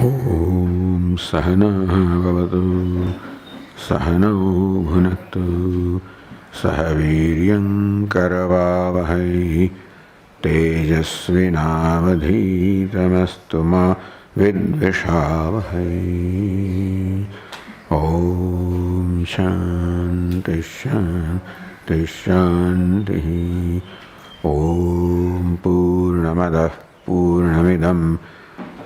Om Sahana Bhavatu Sahano Bhunaktu Sahaviryam Karavavahai Tejasvinavadhitamastu ma vidvishavahai. Om Shanti Shanti Shanti. Om Purnamadah Purnamidam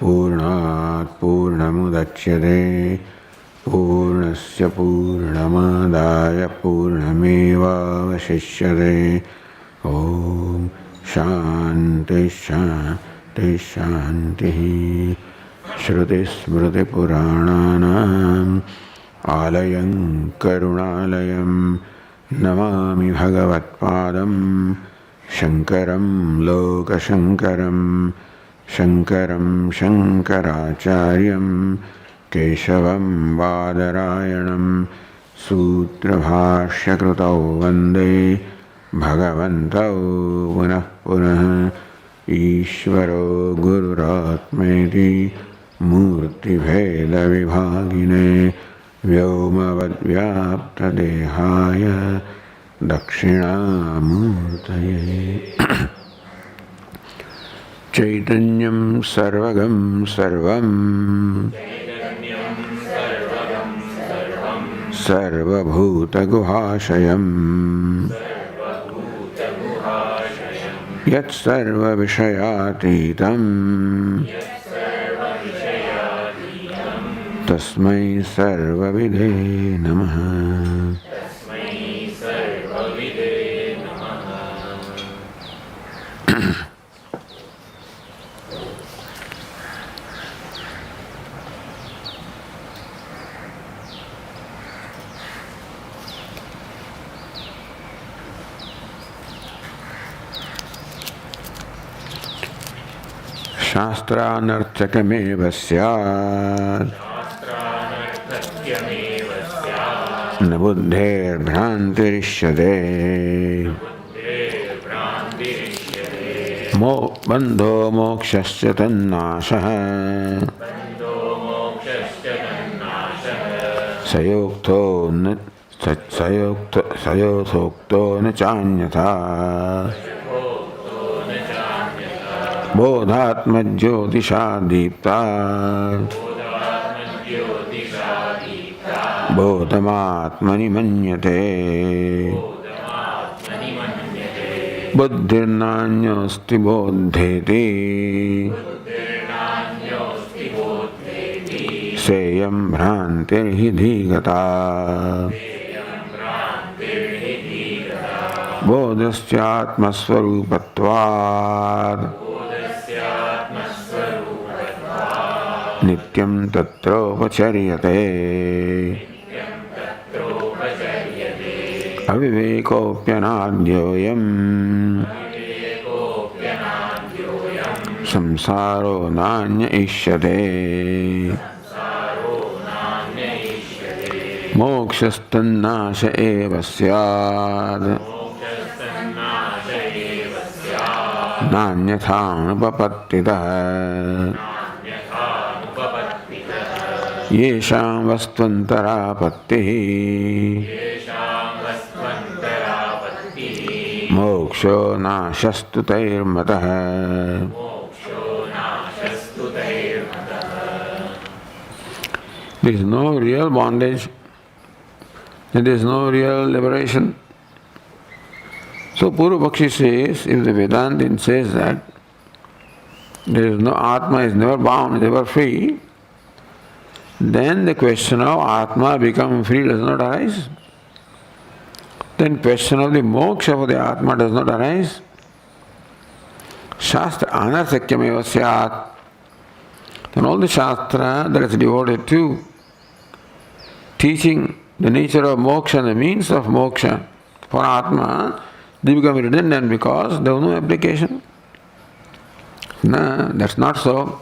Purnat Purnamudachyate Purnasya Purnamadaya Purnameva Vashishyate. Om Shanti Shanti Shanti. Shruti Smriti Purananam Alayam Karunalayam Namami Bhagavatpadam Shankaram Loka Shankaram Shankaram Shankaracharyam Keshavam Vadarayanam Sutra Bhashya Krutau Vande Bhagavantau Punah Punah Ishvaro Gururatmeti Murti Bheda Vibhagine Vyomavad Vyapta Dehaya Dakshinamurtaye. Chaitanyam Sarvagam Sarvam Sarvabhuta Guhashayam Yat Sarva Vishayatitam Tasmai Sarva Vidhe Namaha. Shastranarthakamev syat na buddher bhrantirishyate bandho mokshasya tannashaha sayokto na chanyatha bodhatma jyotisha deepta bodhamatmani manyate buddhirnanyosti bodheti seyam bhrantirhidhigata bodhasyatmasvarupatvad nityam tatropachariyate avivekopyanadyoyam samsaro nanya ishyate mokshastannasha eva syad nanyathanupapattitah yesham vastvantarapattih moksho nashastu tairmatah. There is no real bondage, there is no real liberation. So Purva-Pakshi says, if the Vedantin says that there is no Atma is never bound, never free, then the question of Atma becoming free does not arise. Then question of the moksha for the Atma does not arise. Shastra anarthakyameva syat. Then all the Shastra that is devoted to teaching the nature of moksha and the means of moksha for Atma, they become redundant because there was no application. No, that's not so.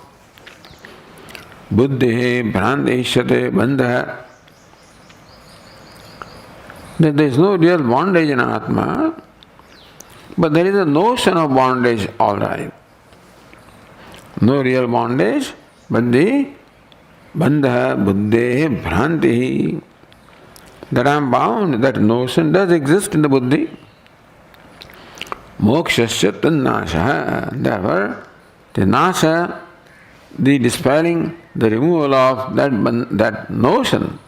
Buddhi bhrandeshyate bandha. There is no real bondage in Atma, but there is a notion of bondage, all right. No real bondage, but the bandha buddhe bhranti, that I am bound, that notion does exist in the buddhi. Mokshasya tannasha, therefore the nasha, the dispelling, the removal of that notion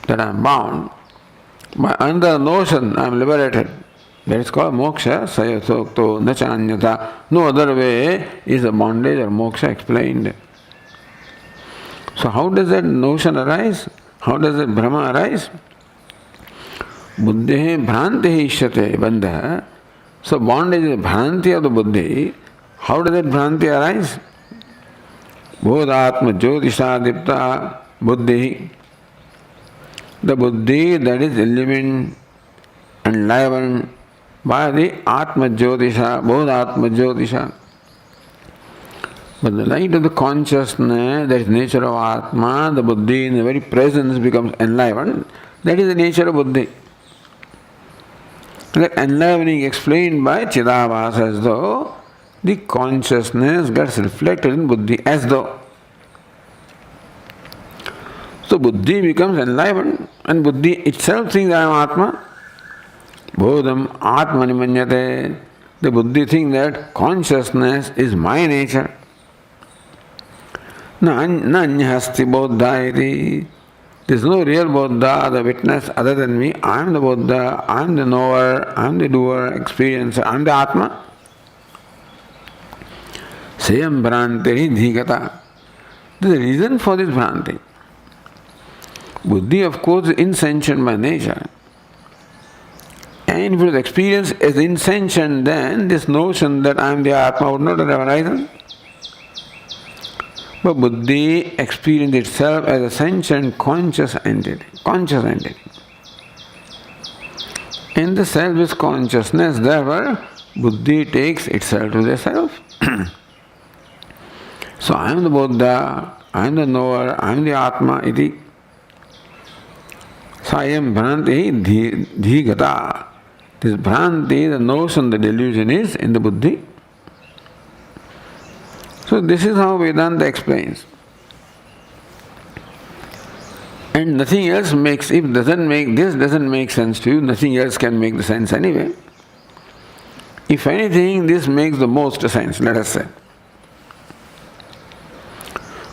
that I am bound. By another notion I am liberated. That is called moksha, sayasokto, nachanyata. No other way is the bondage or moksha explained. So how does that notion arise? How does that Brahma arise? Buddhi bhranti ishyate bandha. So bondage is bhranti of the buddhi. How does that bhranti arise? Bodhatma jyotisha buddhi. The buddhi that is illumined, enlivened by the Atma Jyotisha, Bodhatma Jyotisha. But the light of the consciousness, that is nature of Atma, the buddhi in the very presence becomes enlivened. That is the nature of buddhi. That enlivening explained by Chidabhasa, as though the consciousness gets reflected in buddhi, as though. So buddhi becomes enlivened and buddhi itself thinks I am Atma. Bodham Atmani manyate. The buddhi thinks that consciousness is my nature. Na anyahasti bodha iti. There is no real Buddha, the witness other than me. I am the Buddha, I am the knower, I am the doer, experiencer, I am the Atma. Sayam bhrantiri dhigata. There is a reason for this bhranti. Buddhi, of course, is insentient by nature. And if it was experienced as insentient, then this notion that I am the Atma would not have arisen. But buddhi experienced itself as a sentient, conscious entity. And the self is consciousness, therefore, buddhi takes itself to the self. So I am the Buddha, I am the knower, I am the Atma, iti. Sayam bhranti dhigata. This bhranti, the notion, the delusion is in the buddhi. So this is how Vedanta explains. And nothing else makes, if this doesn't make sense to you, nothing else can make the sense anyway. If anything, this makes the most sense, let us say.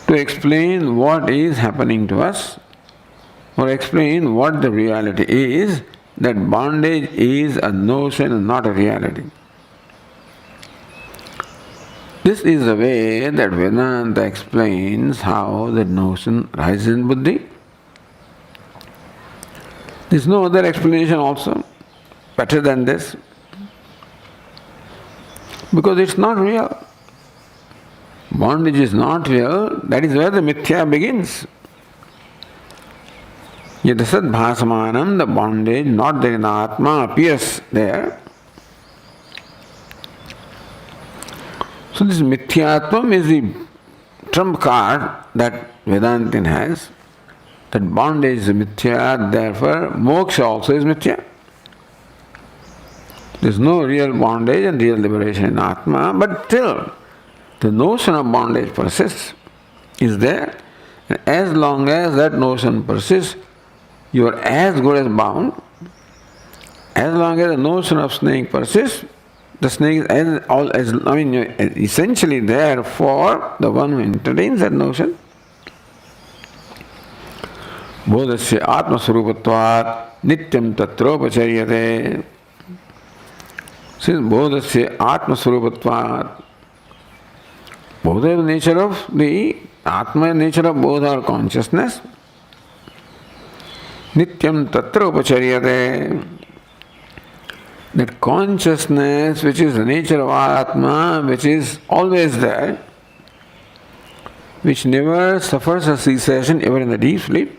To explain what is happening to us, or explain what the reality is, that bondage is a notion and not a reality. This is the way that Vedanta explains how that notion rises in buddhi. There is no other explanation also better than this. Because it's not real. Bondage is not real, that is where the mithya begins. Yadasad bhasamanam, the bondage not there in the Atma appears there. So this mithyatvam is the trump card that Vedantin has. That bondage is mithya, therefore moksha also is mithya. There is no real bondage and real liberation in Atma, but still the notion of bondage persists, is there. And as long as that notion persists, you are as good as bound. As long as the notion of snake persists, the snake is essentially there for the one who entertains that notion. Bodhasya atmasvarupatvat nityam tatropacharyate. Since bodhasya atmasvarupatvat, bodha is the nature of the Atma, nature of bodha or consciousness. Nityam tatropacharyate. That consciousness, which is the nature of Atma, which is always there, which never suffers a cessation even in the deep sleep,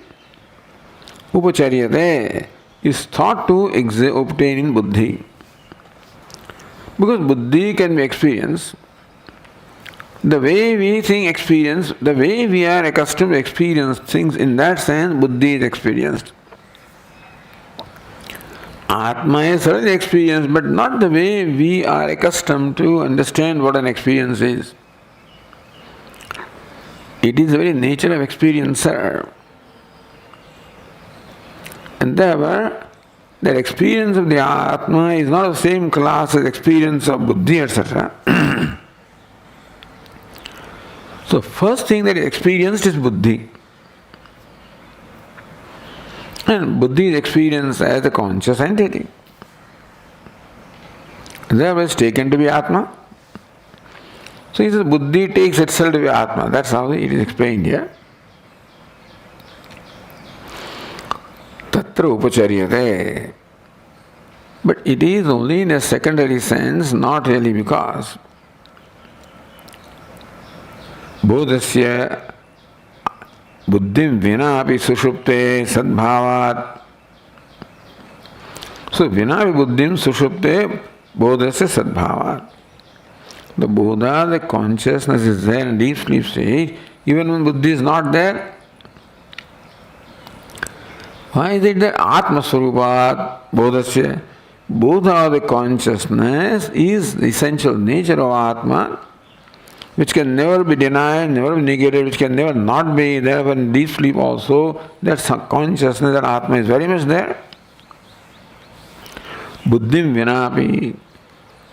upacharyate, is thought to obtain in buddhi. Because buddhi can be experienced. The way we think experience, the way we are accustomed to experience things, in that sense, buddhi is experienced. Atma is certainly experienced, but not the way we are accustomed to understand what an experience is. It is the very nature of experiencer. And therefore, that experience of the Atma is not of the same class as experience of Buddhi, etc. So, first thing that is experienced is Buddhi. And Buddhi is experienced as a conscious entity. Therefore, it's taken to be Atma. So, he says Buddhi takes itself to be Atma. That's how it is explained here. Tatra upacharyate. But it is only in a secondary sense, not really because bodhasya buddhim vina api sushupte sadbhavat. So vina api buddhim sushupte bodhasya sadbhavat. The Bodha, the consciousness is there in deep sleep stage, even when Buddhi is not there. Why is it that Atma Swarupat Bodhasya? Bodha, the consciousness, is the essential nature of Atma, which can never be denied, never be negated, which can never not be there. When in deep sleep also, that consciousness, that Atma is very much there. Buddhim vinapi,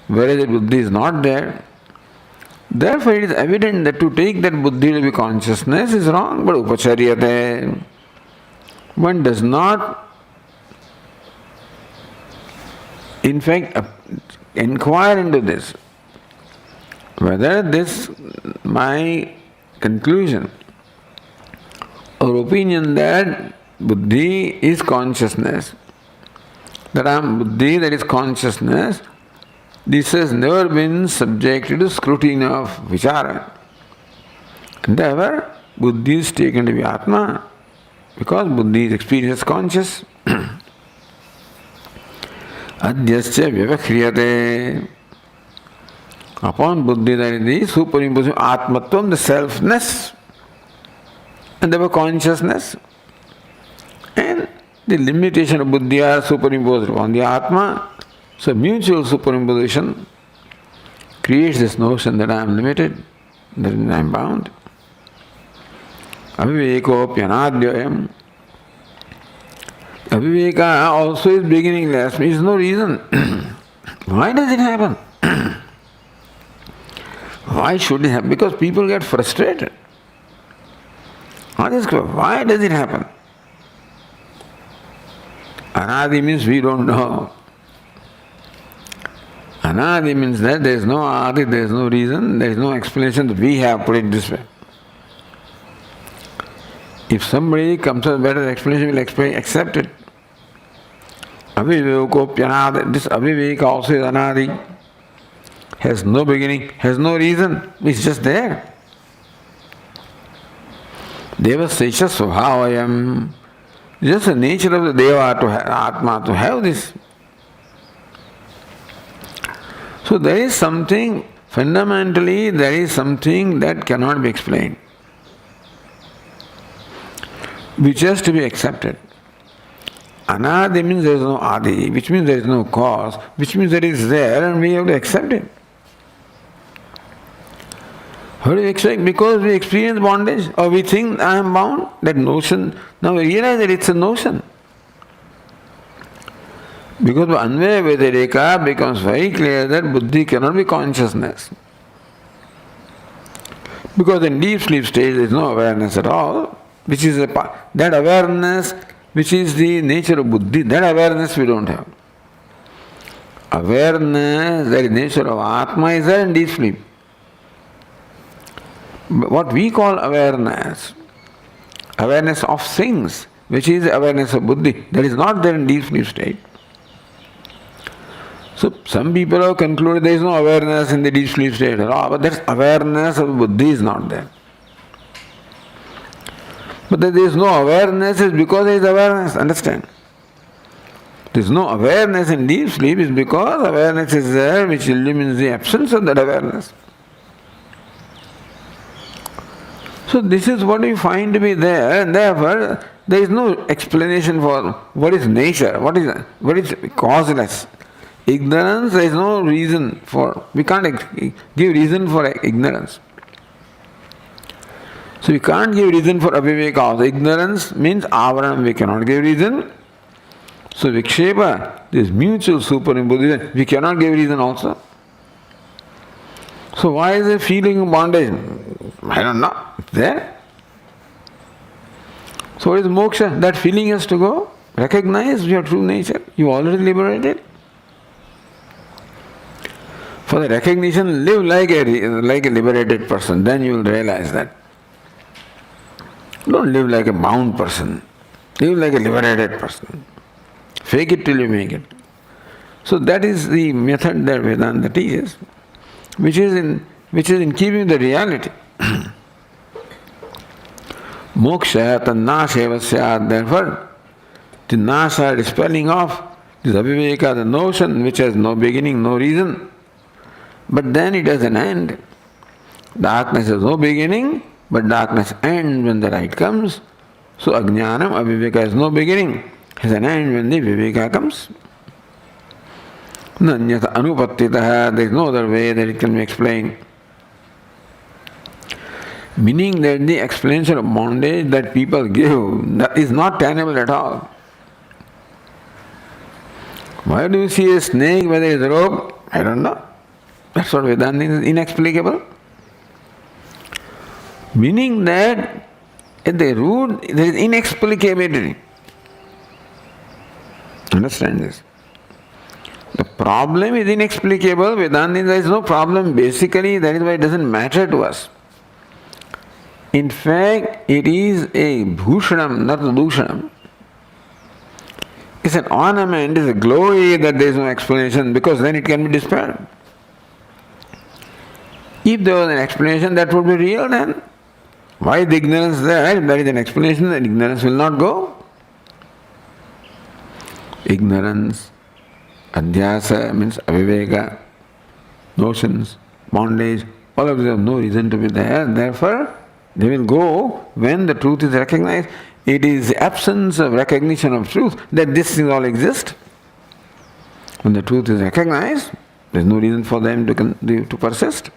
whereas the Buddhi is not there. Therefore, it is evident that to take that Buddhi to be consciousness is wrong, but upacharyate. One does not, in fact, inquire into this. Whether this, my conclusion or opinion that Buddhi is consciousness, that I am Buddhi, that is consciousness, this has never been subjected to scrutiny of vichara. And therefore, Buddhi is taken to be Atma. Because Buddhi is experienced conscious. Adyasya vyavakriyate. Upon Buddhi, that is the superimposition of Atmatvam, the selfness, and therefore consciousness. And the limitation of Buddhi are superimposed upon the Atma. So mutual superimposition creates this notion that I am limited, that I am bound. Avivekopyanadhyayam. Aviveka also is beginningless. There is no reason. Why does it happen? Why should it happen? Because people get frustrated. Why does it happen? Anadi means we don't know. Anadi means that there is no adi, there is no reason, there is no explanation that we have put it this way. If somebody comes with a better explanation, we'll accept it. Avivekopyanadi, this aviveka also is anadi. Has no beginning, has no reason, it's just there. Devasya svabhavayam. Just the nature of the Deva to have, Atma to have this. So there is something, fundamentally there is something that cannot be explained, which has to be accepted. Anadi means there is no adi, which means there is no cause, which means that it is there and we have to accept it. How do we expect? Because we experience bondage or we think I am bound, that notion, now we realize that it's a notion. Because Anvaya Vedareka becomes very clear that Buddhi cannot be consciousness. Because in deep sleep stage there is no awareness at all, which is that awareness which is the nature of Buddhi, that awareness we don't have. Awareness, that is nature of Atma, is there in deep sleep. What we call awareness of things, which is awareness of Buddhi, that is not there in deep sleep state. So some people have concluded there is no awareness in the deep sleep state at all, but that awareness of Buddhi is not there. But that there is no awareness is because there is awareness, understand? There is no awareness in deep sleep is because awareness is there which illumines the absence of that awareness. So this is what we find to be there, and therefore there is no explanation for what is nature, what is causeless. Ignorance, there is no reason for, we can't give reason for ignorance. So we can't give reason for aviveka also. Ignorance means avaranam, we cannot give reason. So vikshepa, this mutual superimposition, we cannot give reason also. So why is there feeling of bondage? I don't know. It's there. So what is moksha? That feeling has to go. Recognize your true nature. You already liberated. For the recognition, live like a liberated person. Then you will realize that. Don't live like a bound person. Live like a liberated person. Fake it till you make it. So that is the method that Vedanta teaches, which is in keeping with the reality. Moksha tannāseva syāt. Therefore, the nasa, dispelling off this aviveka, the notion which has no beginning, no reason, but then it has an end. Darkness has no beginning, but darkness ends when the light comes. So ajñānam, aviveka has no beginning, has an end when the viveka comes. Nanyata anupattitaha, there is no other way that it can be explained. Meaning that the explanation of bondage that people give that is not tenable at all. Why do you see a snake where there is a rope? I don't know. That's what Vedanta is inexplicable. Meaning that at the root there is inexplicability. Understand this? The problem is inexplicable. Vedanta, there is no problem. Basically, that is why it doesn't matter to us. In fact, it is a bhushanam, not a dushanam. It's an ornament, it's a glory that there is no explanation, because then it can be dispelled. If there was an explanation that would be real, then why is the ignorance there? If there is an explanation, then ignorance will not go. Ignorance, adhyasa means aviveka, notions, bondage, all of them have no reason to be there. Therefore, they will go when the truth is recognized. It is the absence of recognition of truth that these things all exist. When the truth is recognized, there is no reason for them to persist.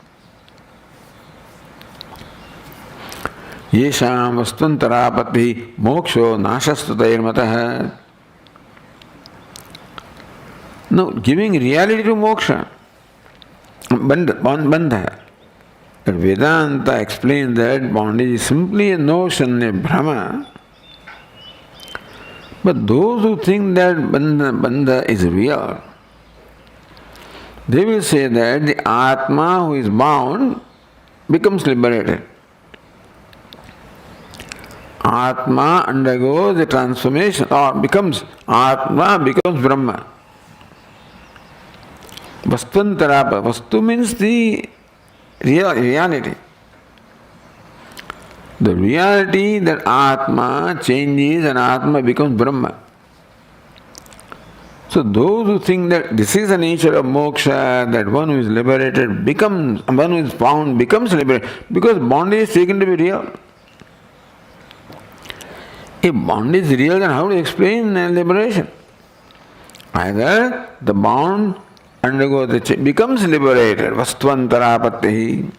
Yesham vastvantarapati moksho nashastutairmatah. Now, giving reality to moksha, bandha. But Vedanta explains that bondage is simply a notion, a bhrama. But those who think that bandha is real, they will say that the Atma who is bound becomes liberated. Atma undergoes a transformation, or Atma becomes Brahma. Vastvantarapa. Vastu means the reality. The reality that Atma changes and Atma becomes Brahma. So those who think that this is the nature of moksha, that one who is liberated becomes, one who is bound becomes liberated, because bondage is taken to be real. If bondage is real, then how to explain liberation? Either the bound undergoes the change, becomes liberated, vastvantarapatti.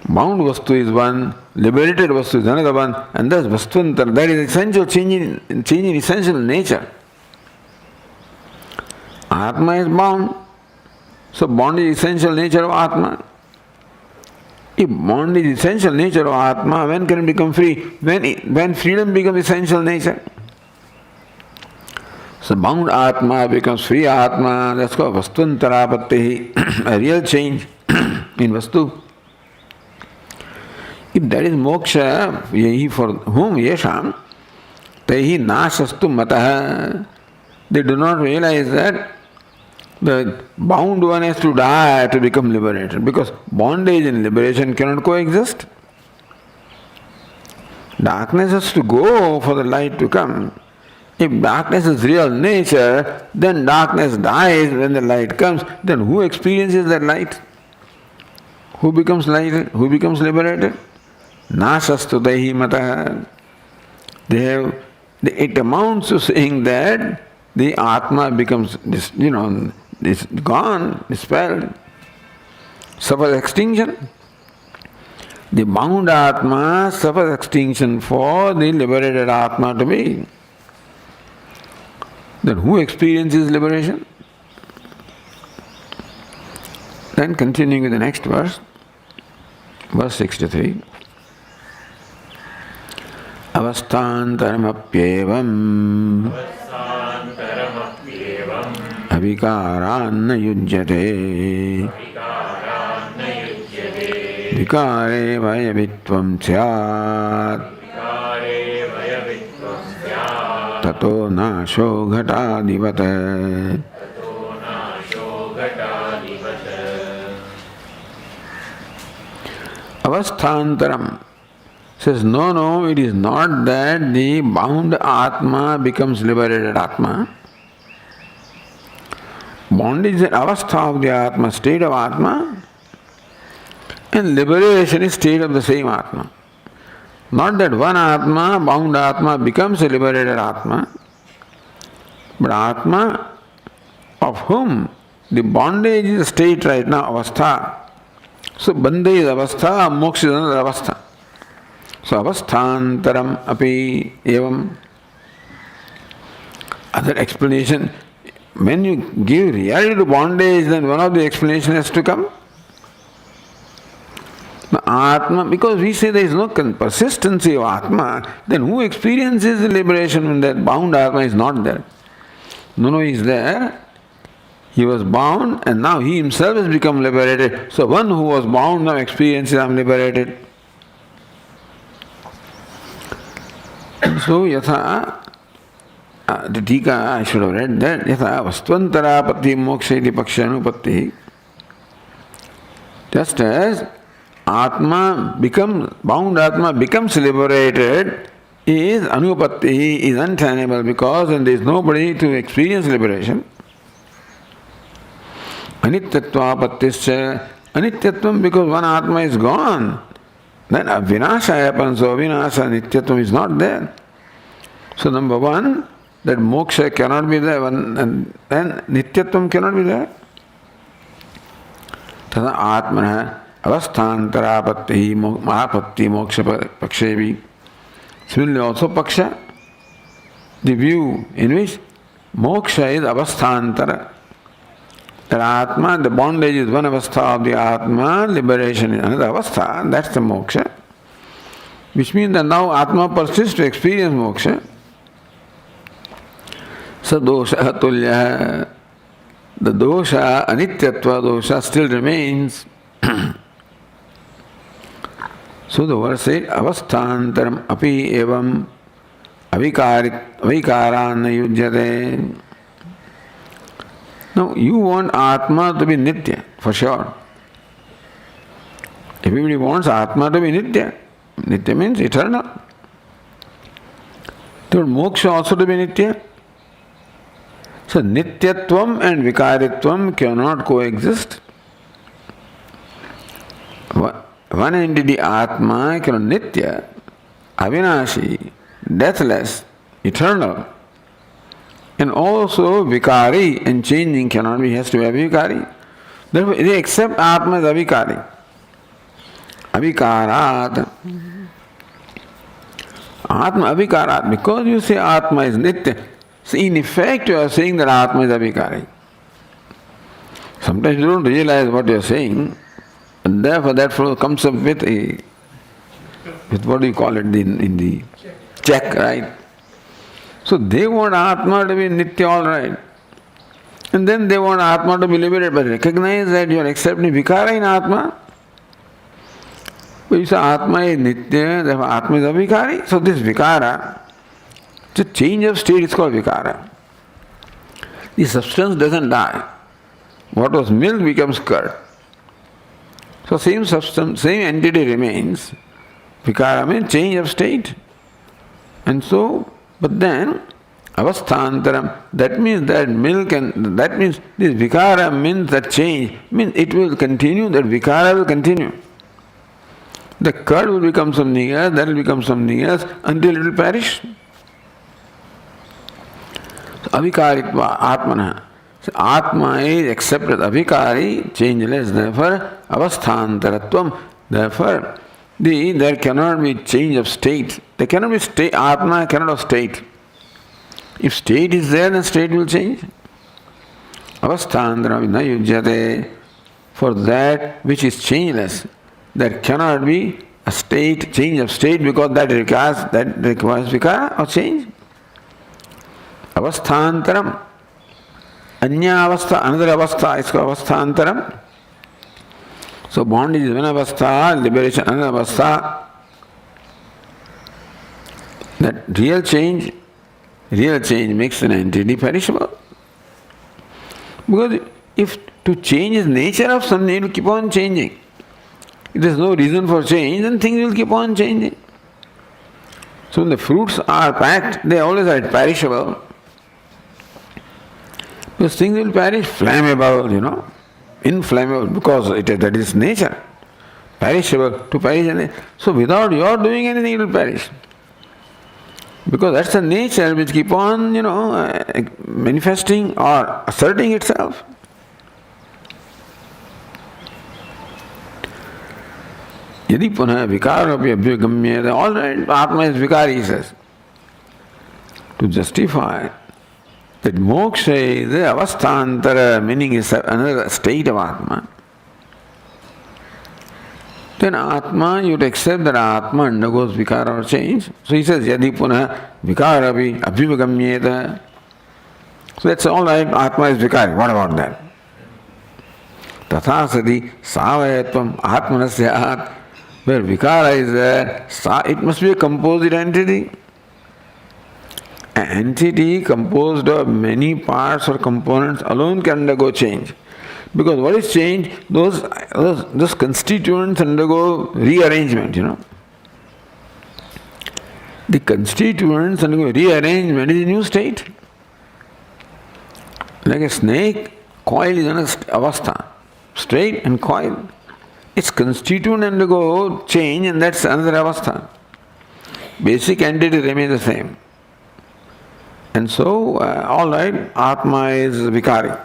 Bound vastu is one, liberated vastu is another one, and thus vastvantar, that is essential change in essential nature. Atma is bound, so bond is essential nature of Atma. If bond is essential nature of Atma, when can it become free? When freedom becomes essential nature. So bound Atma becomes free Atma, that's called vastvantarapatti, a real change in vastu. If that is moksha, yehi for whom yesham, tehi nashastu matah, they do not realize that the bound one has to die to become liberated, because bondage and liberation cannot coexist. Darkness has to go for the light to come. If darkness is real nature, then darkness dies when the light comes. Then who experiences that light? Who becomes lighted? Who becomes liberated? Nasastu dehi matah. It amounts to saying that the Atma becomes, gone, dispelled, suffers extinction. The bound Atma suffers extinction for the liberated Atma to be. Then who experiences liberation? Then continuing with the next verse, verse 63. Avasthantaramapyevam avikarānna yujyate vikāre vayavitvam syāt tato nāsho ghatādivate. Avasthantaram says, no, it is not that the bound Atma becomes liberated Atma. Bondage is an avastha of the Atma, state of Atma, and liberation is state of the same Atma. Not that one Atma, bound Atma, becomes a liberated Atma, but Atma of whom the bondage is a state right now, avastha. So bandha is avastha, moksha is another avastha. So avasthantaram api evam. Other explanation, when you give reality to bondage, then one of the explanations has to come. The Atma, because we say there is no persistency of Atma, then who experiences the liberation when that bound Atma is not there? No, he is there. He was bound and now he himself has become liberated. So one who was bound now experiences I am liberated. And so yatha, the Tika, I should have read that, yatha vastvantarapatti moksha iti pakshanupatti. Just as Atma becomes, bound Atma becomes liberated, is anupatti, is untenable because then there is nobody to experience liberation. Anityatvapatischa, anityatvam because one Atma is gone. Then vinasha happens, so vinasha, nityatvam is not there. So number one, that moksha cannot be there, and then nityatvam cannot be there. Tada atmana avasthantarapatti mahapatti moksha pakshevi. Similarly also paksha, the view in which moksha is avasthantara. That Atma, the bondage is one avastha of the Atma, liberation is another avastha, that's the moksha. Which means that now Atma persists to experience moksha. Sadosha tulya, the dosha, anityatva dosha still remains. So the verse says, avasthantaram api evam avikarānna yujyate. Now, you want Atma to be Nitya, for sure. Everybody wants Atma to be Nitya. Nitya means eternal. So, moksha also to be Nitya. So, Nityatvam and Vikaritvam cannot coexist. One entity, Atma, cannot Nitya, Avinashi, deathless, eternal. And also vikari and changing cannot be, has to be avikari. Therefore, they accept Atma as avikari. Avikarat. Atma avikarat. Because you say Atma is nitya, so in effect you are saying that Atma is avikari. Sometimes you don't realize what you are saying, and therefore that fellow comes up with what do you call it in the check, right? So they want Atma to be Nitya, all right. And then they want Atma to be liberated, but recognize that you are accepting Vikara in Atma. But you say Atma is Nitya, therefore Atma is Avikari. So this Vikara, the change of state is called Vikara. The substance doesn't die. What was milk becomes curd. So same substance, same entity remains. Vikara means change of state. And so, but then, avasthantaram, that means that milk and that means this vikara means that change, means it will continue, that vikara will continue. The curd will become something else, that will become something else until it will perish. So, avikaritva, atmana. So, atma is accepted, avikari, changeless, therefore, avasthantaratvam, therefore, There cannot be change of state. There cannot be state. Atma cannot have state. If state is there, then state will change. Avasthandra na yujyate. For that which is changeless, there cannot be a state, change of state, because that requires vikara or change. Avasthantaram. Anya avastha, another avastha is called avasthantaram. So bondage is one avastha, liberation another avastha. That real change makes an entity perishable. Because if to change the nature of something, it will keep on changing. If there is no reason for change, then things will keep on changing. So when the fruits are packed, they always are perishable. Because things will perish, flammable, inflammable, because that is nature. Perishable, to perish. So without your doing anything, it will perish. Because that's the nature which keep on, manifesting or asserting itself. Yadi punah vikarapi abhyagamyeta. All right, Atma is vikari, he says. To justify that moksha is the avasthantara, meaning is another state of Atma. Then Atma, you would accept that Atma undergoes vikara or change. So he says, Yadi punah vikarapi abhyagamyeta. So that's all right, Atma is vikari. What about that? Tatha sati savayatvam atmanasya. Where vikara is there, it must be a composite entity. An entity composed of many parts or components alone can undergo change. Because what is change? Those constituents undergo rearrangement, The constituents undergo rearrangement is a new state. Like a snake, coil is an avastha, straight and coil. Its constituent undergo change, and that's another avastha. Basic entity remains the same. And so, all right, Atma is vikari.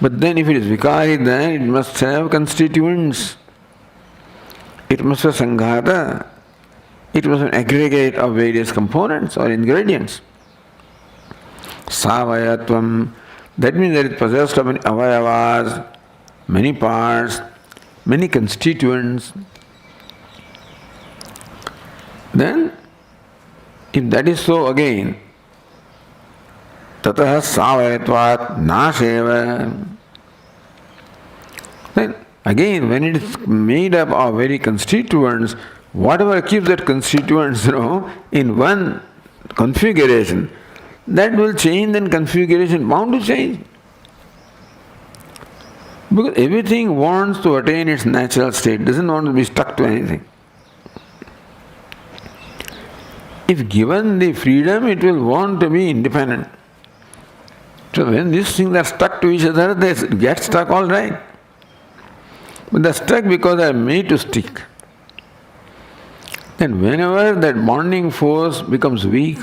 But then if it is vikari, then it must have constituents. It must have sanghata. It must have an aggregate of various components or ingredients. Savayatvam, that means that it is possessed of many avayavas, many parts, many constituents. Then, if that is so again, tatah savayatvat nasheva. Then again, when it is made up of very constituents, whatever keeps that constituents, in one configuration, that will change, then configuration bound to change. Because everything wants to attain its natural state, doesn't want to be stuck to anything. If given the freedom, it will want to be independent. So when these things are stuck to each other, they get stuck, all right. But they're stuck because they are made to stick. Then whenever that bonding force becomes weak,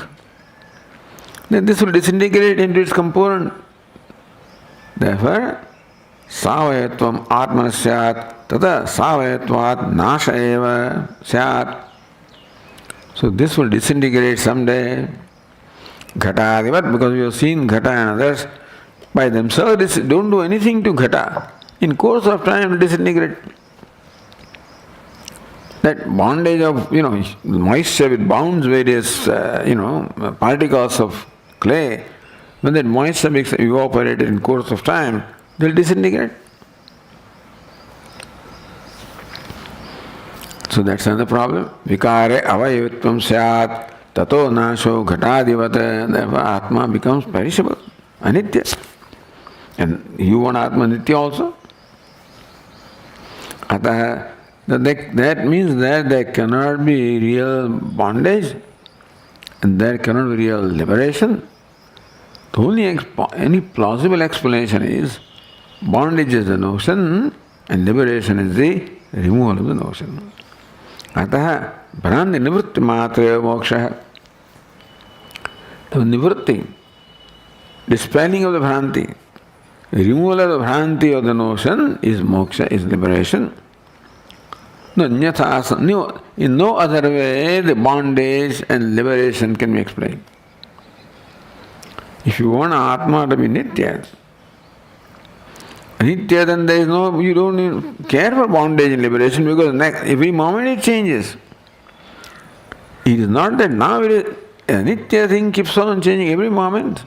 then this will disintegrate into its component. Therefore, savayatvam atmana syat, tata savayatvat nasha eva syat. So this will disintegrate someday. Ghata, because we have seen Ghata and others, by themselves don't do anything to Ghata. In course of time, it will disintegrate. That bondage of, moisture, it bounds various, particles of clay. When that moisture makes evaporated in course of time, they will disintegrate. So that's another problem. Vikare avayavitvam syat tato nasho ghatadivata. Therefore Atma becomes perishable, anitya. And you want Atma nitya also? Ataha, that means that there cannot be real bondage and there cannot be real liberation. The only any plausible explanation is bondage is the notion and liberation is the removal of the notion. Ataha bhranti nivritti matra moksha. The nivritti, dispelling of the bhranti, removal of the bhranti of the notion is moksha, is liberation. No, nyatha, no, in no other way the bondage and liberation can be explained. If you want Atma to be Nitya, Nitya, then there is no, you don't even care for bondage and liberation because every moment it changes. It is not that now it is, a Nitya thing keeps on changing every moment.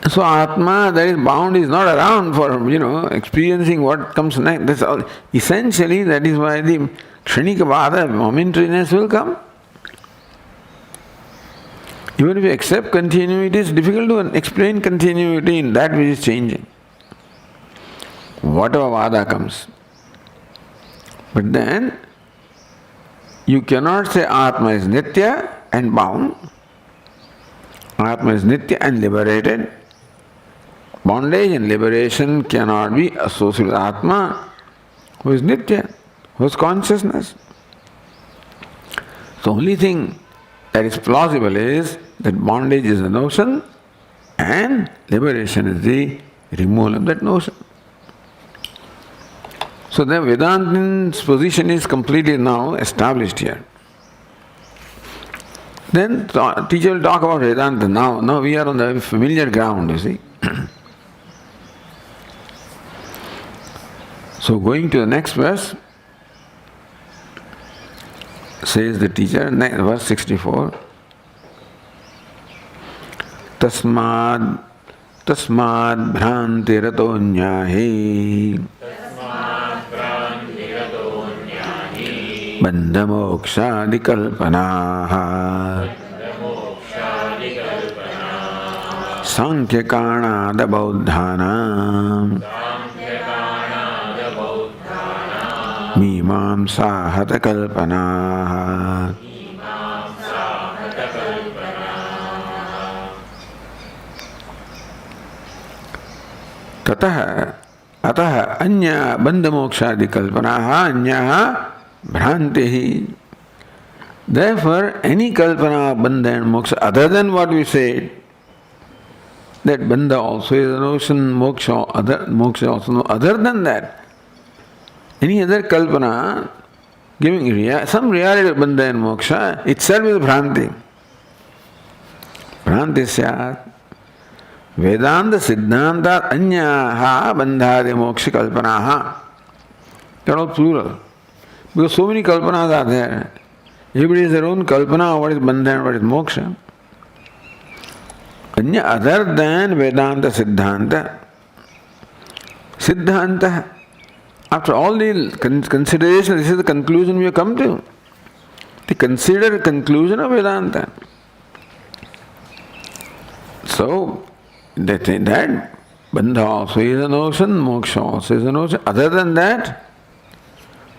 So Atma that is bound is not around for, experiencing what comes next. That's all. Essentially, that is why the Kshanika Vada, momentariness will come. Even if you accept continuity, it is difficult to explain continuity in that which is changing. Whatever Vada comes. But then, you cannot say Atma is Nitya and bound. Atma is Nitya and liberated. Bondage and liberation cannot be associated with Atma, who is Nitya, who is consciousness. The only thing that is plausible is that bondage is a notion and liberation is the removal of that notion. So the Vedantin's position is completely now established here. Then teacher will talk about Vedanta. Now we are on the familiar ground, you see. So going to the next verse, says the teacher, verse 64, Tasmad bhrantirato nyahi bandha mokshadi kalpanaha sankhya kanada bauddhanam मीमांसा हत कल्पना ततः अतः अन्य बंध मोक्षादि कल्पना अन्य भ्रांति ही. Therefore, any kalpana, bandha and moksha, other than what we said, that bandha also is a notion, moksha also no. Other than that, any other kalpana giving some reality of bandha and moksha itself is bhranti. Bhranti syat. Vedanta siddhanta anyaha bandhadi moksha kalpanaha. They are all plural. Because so many kalpanas are there. Everybody has their own kalpana of what is bandha and what is moksha. Anya other than Vedanta siddhanta. Siddhanta. After all the considerations, this is the conclusion we have come to. The considered conclusion of Vedanta. So, that bandha also is a notion, moksha also is a notion. Other than that,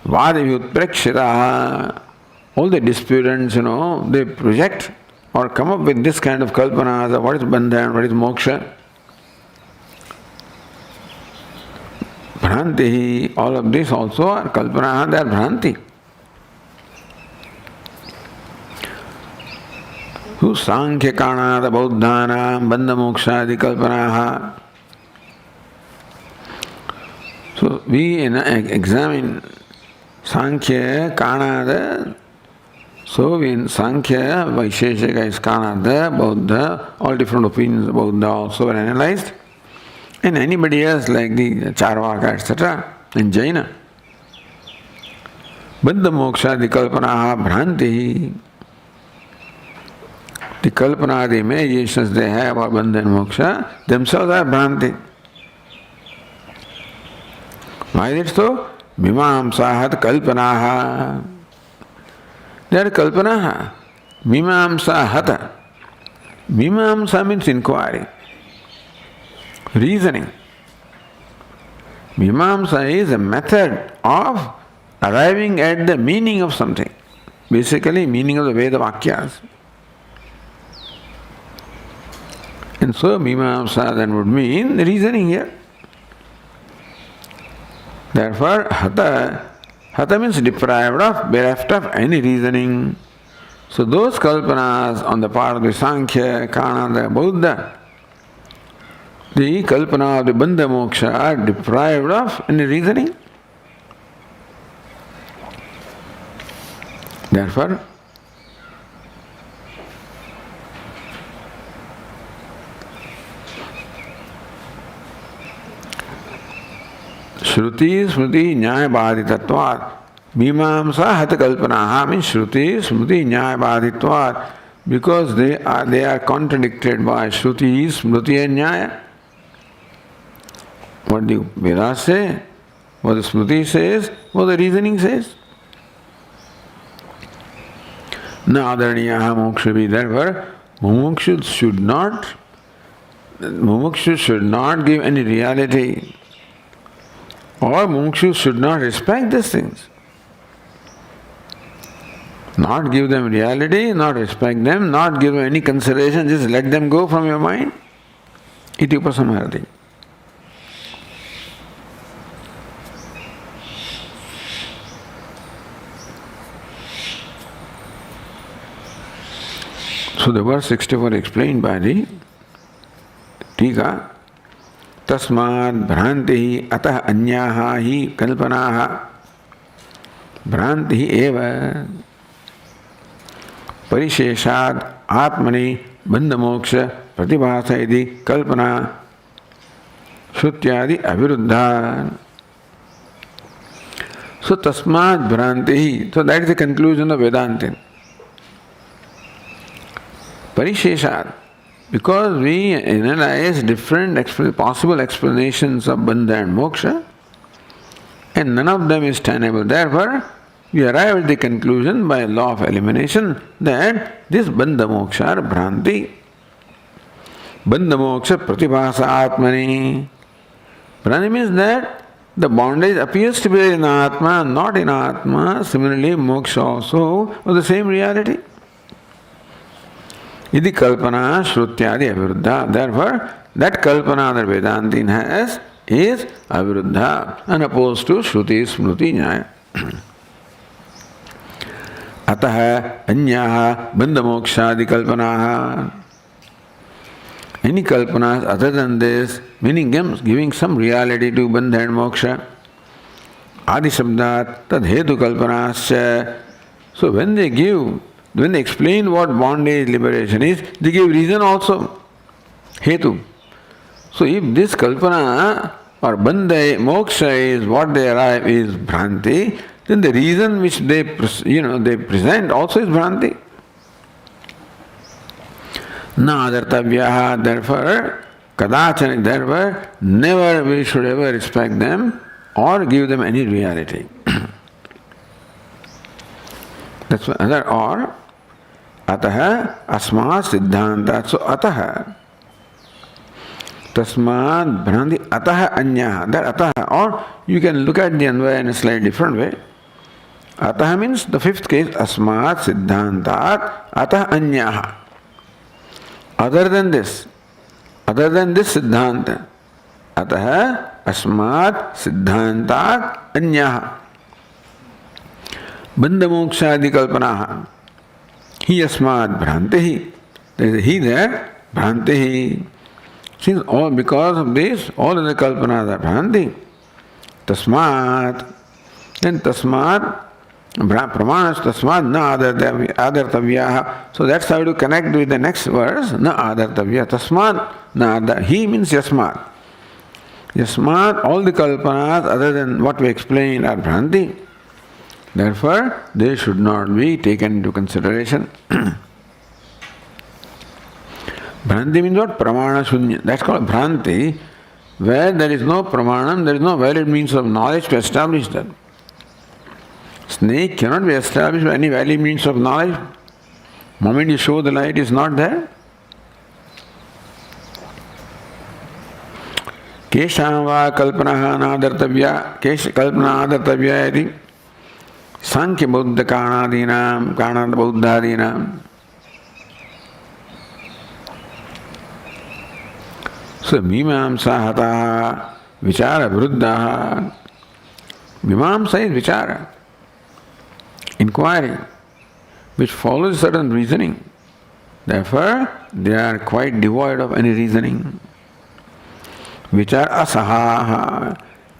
Vadivyutprekshita, all the disputants, they project or come up with this kind of kalpana, what is bandha and what is moksha. Bhranti, all of this also are kalpana, they are bhranti. Who sankhya kanada bauddhanam bandha mokshadi kalpanaha. So we examine sankhya, kanada. So in sankhya, vaisheshika is kanada, bauddha, all different opinions of bauddha also were analyzed. And anybody else like the Charvaka, etc., in Jaina. Bandha moksha, the kalpanaha bhranti. The kalpana, the imaginations they have about bandha and moksha, themselves are bhranti. Why is it so? Mimamsahat kalpanaha. They are kalpanaha. Mimamsahat. Mimamsa means inquiry. Reasoning. Mimamsa is a method of arriving at the meaning of something. Basically, meaning of the Veda Vakyas. And so, Mimamsa then would mean reasoning here. Therefore, Hata means deprived of, bereft of any reasoning. So, those kalpanas on the part of the Sankhya, Kanada, Buddha, the kalpana of the bandha moksha are deprived of any reasoning. Therefore, Shruti Smriti Nyaya Bhaditatvat Mimamsa Hatha Kalpanaha means Shruti Smriti Nyaya Bhaditvat, because they are contradicted by Shruti, Smriti and Nyaya. What the Vedas say, what the Smriti says, what the reasoning says. Na adarniyaha mokshavi. Therefore, mumukshu should not give any reality, or mumukshu should not respect these things. Not give them reality, not respect them, not give them any consideration, just let them go from your mind. Iti upasamharati. So the verse 64 explained by the Tika, Tasmad Bhranti Atah Anyaha Hi Kalpanaha Bhranti Eva Parisheshad Atmani Bandhamoksha Pratibhasa Iti Kalpana Shrutyadi Aviruddha. So Tasmad Bhranti, so that is the conclusion of Vedanta. Parisheshad, because we analyze different possible explanations of bandha and moksha, and none of them is tenable. Therefore, we arrive at the conclusion by law of elimination that this bandha moksha are bhranti. Bandha moksha pratibhasa atmani. Bhranti means that the bondage appears to be in Atma, not in Atma. Similarly, moksha also was the same reality. Iti kalpana shrutyadi aviruddha. Therefore, that kalpana that Vedantin has is aviruddha, unopposed to shruti, smruti, nyaya. Ataha anyaha bandhamokshadi kalpanaha. Any kalpanas other than this, meaning giving some reality to bandha and moksha. Adi shabdat tad hetu kalpanasya. So when they explain what bondage liberation is, they give reason also. Hetu. So if this kalpana or bandha, moksha is what they arrive is bhranti, then the reason which they present also is bhranti. Na adartavyaha, therefore, kadachana, therefore, never we should ever respect them or give them any reality. That's what other or ataha asmat siddhanta. So ataha tasmad bhranti ataha anyaha. That ataha, or you can look at the anvaya in a slightly different way. Ataha means the fifth case, asmat siddhantat ataha anyaha. Other than this siddhanta, ataha asmat siddhantat anyaha. Bandhamokshadi kalpanaha. He asmat bhrantihi. There is a he there, bhrantihi. Since all because of this, all of the kalpanas are bhranti. Tasmat. Then tasmat, pramanas tasmat na adartavyaha. So that's how to connect with the next verse, na adartavya. Tasmat na adar. He means yasmat. Yasmat, all the kalpanas other than what we explained are bhranti. Therefore, they should not be taken into consideration. Bhranti means what? Pramana shunya. That's called bhranti, where there is no pramanam, there is no valid means of knowledge to establish that. Snake cannot be established by any valid means of knowledge. The moment you show the light, is not there. Kesham va kalpanaha nadartavya, kalpana adartavya iti. Sankhya Buddha Kanadinam, Kanada Buddhadinam. So Mimamsa Hataha, Vichara Vruddhaha. Mimamsa is Vichara, inquiry, which follows certain reasoning. Therefore, they are quite devoid of any reasoning. Vichara asahaha.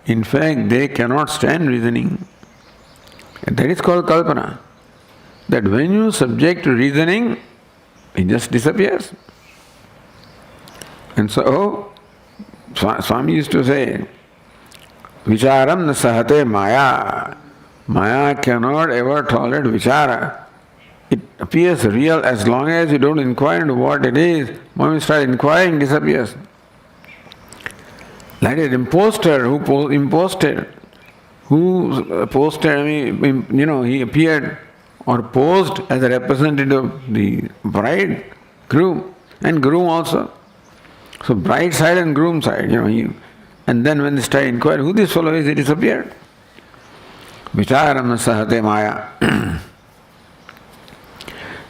In fact, they cannot stand reasoning. That is called kalpana. that when you subject to reasoning, it just disappears. And so, Swami used to say, Vicharam na sahate maya. Maya cannot ever tolerate vichara. It appears real as long as you don't inquire into what it is. When you start inquiring, it disappears. Like an imposter who posted, he appeared or posed as a representative of the bride, groom, and groom also. So bride side and groom side, and then when they start inquiring who this fellow is, it disappeared. Vicharam sahate maya.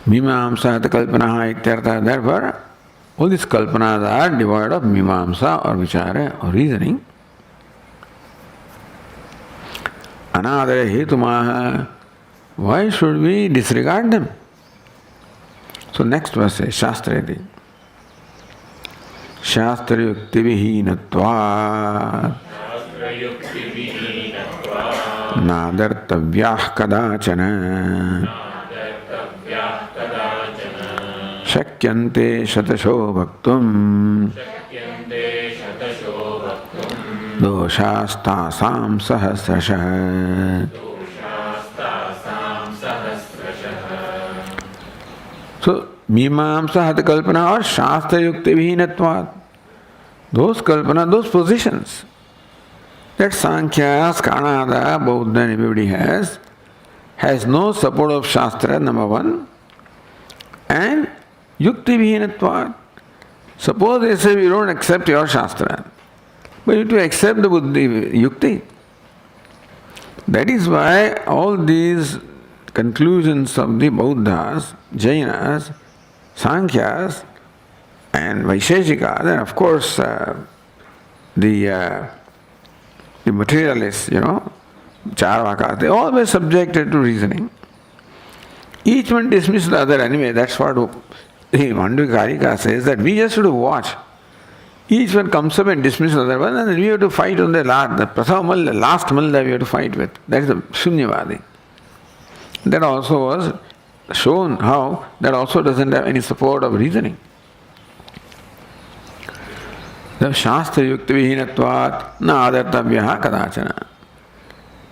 Mimamsa kalpanaha ityartha. Therefore, all these kalpanas are devoid of mimamsa or vichara or reasoning. Anadare hetumaha. Why should we disregard them? So next verse is Shastrati. Shastra yukti vihinatva nadartavyah kadachana shakyante shatasho bhaktum doshastasam sahasrashah. So, Mimamsa Hatha Kalpana or Shastra Yukti Vihinatvat. Those Kalpana, those positions that Sankhya, Skanada, Bauddha and everybody has no support of Shastra, number one, and Yukti Vihinatvat. Suppose they say we don't accept your Shastra, but you have to accept the Buddhi Yukti. That is why all these conclusions of the Bauddhas, Jainas, Sankhyas and Vaisheshikas, and of course the materialists, Charvakas, they always subjected to reasoning. Each one dismissed the other anyway. That's what the Mandavikarika says, that we just have to watch. Each one comes up and dismisses the other one, and then we have to fight on the last Malda we have to fight with. That is the Shunyavadi. That also was shown how that also doesn't have any support of reasoning. The Shastra Yukti Vihinatvat na adartavyaha kadachana.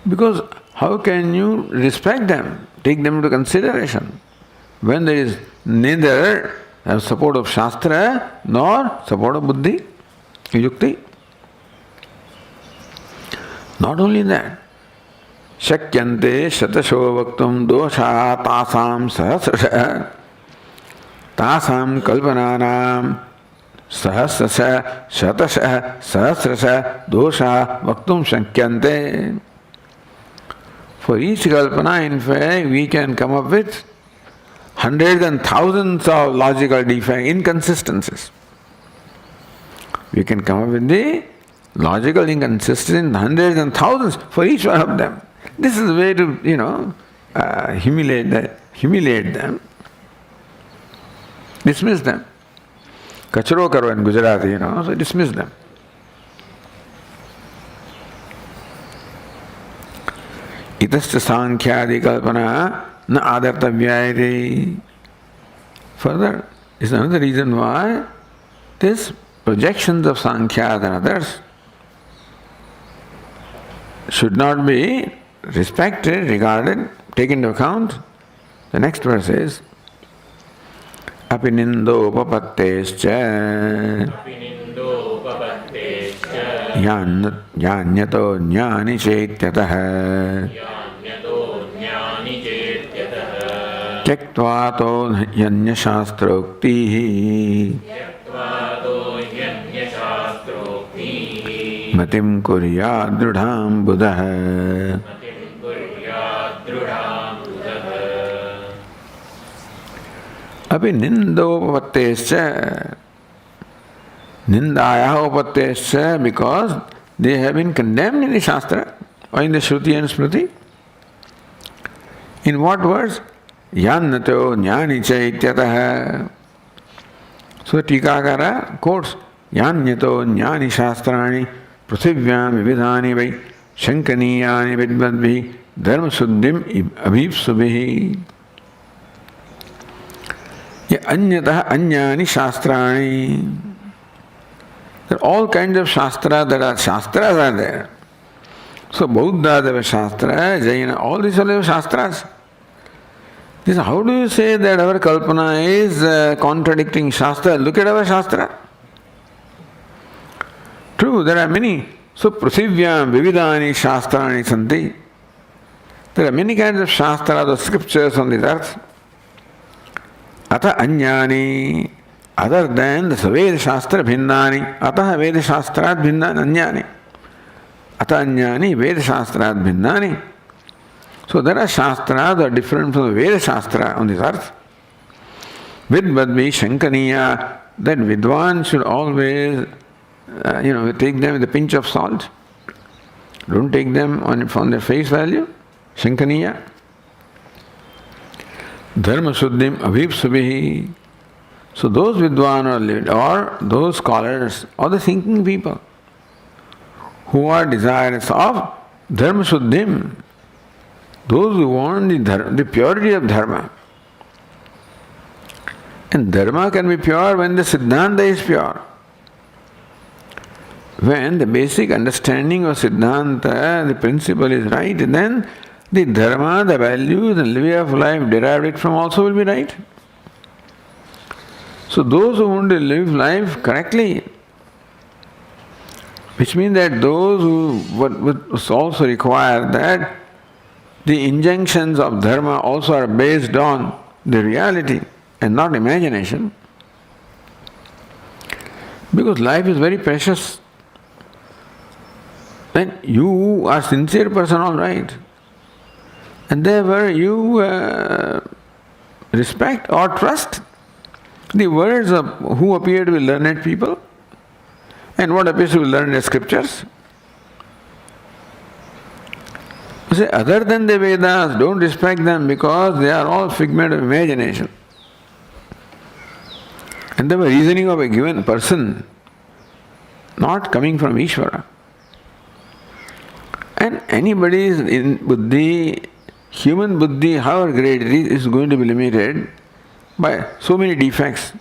Because how can you respect them, take them into consideration, when there is neither support of Shastra nor support of Buddhi, Yukti? Not only that, Shakyante shatasho vaktum dosha tasam sahasrasha tasam kalpananam sahasrasha shatasha sahasrasha dosha vaktum shakyante. For each kalpana, in fact, we can come up with hundreds and thousands of logical defects, inconsistencies. We can come up with the logical inconsistencies, hundreds and thousands for each one of them. This is the way to, humiliate them, dismiss them. Kacharo karo in Gujarati, so dismiss them. Itascha Sankhyadi Kalpana na adartavyayate. Further, is another reason why these projections of Sankhyas and others should not be respected, regarded, taken into account. The next verse is Apinindo papattescha yanyato jnani chetyatah tyaktvato yanya shastroktihi matim kuryad drudham buddha. Api nindopattescha, nindayaha upattescha, because they have been condemned in the Shastra or in the Shruti and Smriti. In what words? Yannato jnani chaityatah. So Tikakara quotes Yanyato jnani shastrani pruthivyam vividhani vai shankaniyani vidmadvi dharma suddhim abhipsubhihi. Anyatah anyani shastrani. There are all kinds of shastras are there. So Buddha there were shastra, Jaina, all these are shastras. This, how do you say that our kalpana is contradicting shastra? Look at our shastra. True, there are many. So prasivyam vividani shastrani santi. There are many kinds of shastras or scriptures on this earth. Ata anyani, other than the Veda Shastra bhinnani, Ataha Veda Shastrat bhinnani anyani. Ata anyani Veda Shastrat bhinnani. So there are shastras that are different from the Veda Shastra on this earth. Vidvadvi Shankaniya, that Vidwan should always, take them with a pinch of salt. Don't take them on their face value. Shankaniya. Dharma Suddhim Abhipsubhihi. So those Vidwan or those scholars or the thinking people who are desirous of Dharma Suddhim, those who want the purity of Dharma. And Dharma can be pure when the Siddhanta is pure. When the basic understanding of Siddhanta, the principle is right, then the Dharma, the values and way of life derived it from also will be right. So those who want to live life correctly, which means that those who would also require that the injunctions of Dharma also are based on the reality and not imagination. Because life is very precious. When you are a sincere person, all right. And therefore you respect or trust the words of who appear to be learned people and what appears to be learned as scriptures. You say, other than the Vedas, don't respect them because they are all figment of imagination. And they were reasoning of a given person, not coming from Ishvara. And anybody's in buddhi, human buddhi, however great it is going to be limited by so many defects.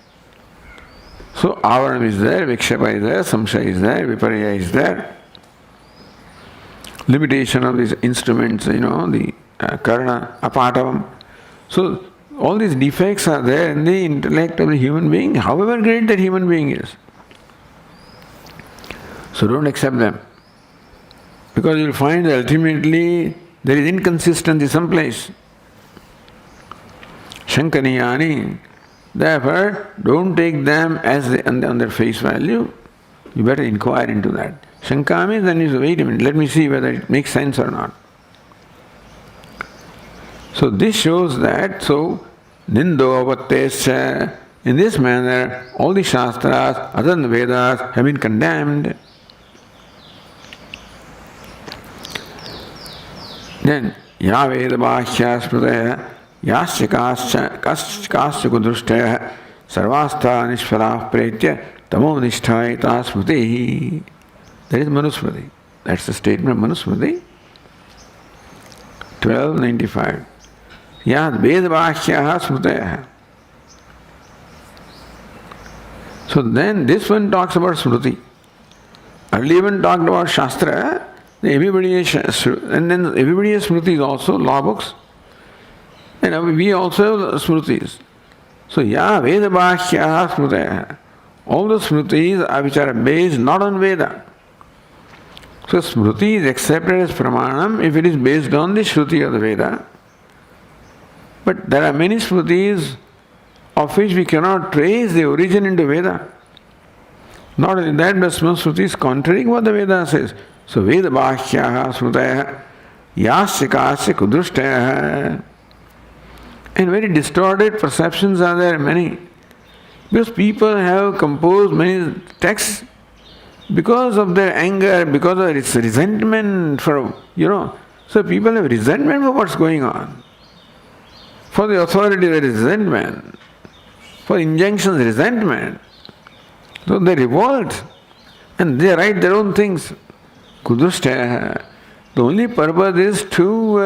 So avaram is there, vikshapa is there, samshaya is there, viparya is there. Limitation of these instruments, the karna, apatavam. So all these defects are there in the intellect of the human being, however great that human being is. So don't accept them. Because you will find that ultimately there is inconsistency someplace. Shankaniyani. Therefore, don't take them as on their face value. You better inquire into that. Shanka means then you say, wait a minute, let me see whether it makes sense or not. So this shows that, Nindo Avattesya, in this manner, all the Shastras, other than the Vedas, have been condemned. Then, Ya Veda Bhashya Smrutaya, Yasya Kasya Kudrushtaya, Sarvastha Nishphalah Pretya, Tamo Nishthaita Smrutihi. That is Manusmriti. That's the statement of Manusmriti. 1295. Yad Vedabhashya Smrutaya. So then this one talks about Smriti. Earlier one talked about Shastra. Everybody is Smriti is also law books. And we also have Smritis. So Ya Vedabhashya Smrutaya. All the Smritis which are based not on Veda. So Smriti is accepted as Pramanam if it is based on the Shruti of the Veda. But there are many Smritis of which we cannot trace the origin into Veda. Not only that, but some Smriti is contrary what the Veda says. So Veda Bhashya Smrutaya Yasya Kasya Kudrushtaya. And very distorted perceptions are there, many. Because people have composed many texts because of their anger, because of its resentment for, So people have resentment for what's going on. For the authority there is resentment. For injunctions, resentment. So they revolt and they write their own things. Kudrushtaya. The only purpose is to,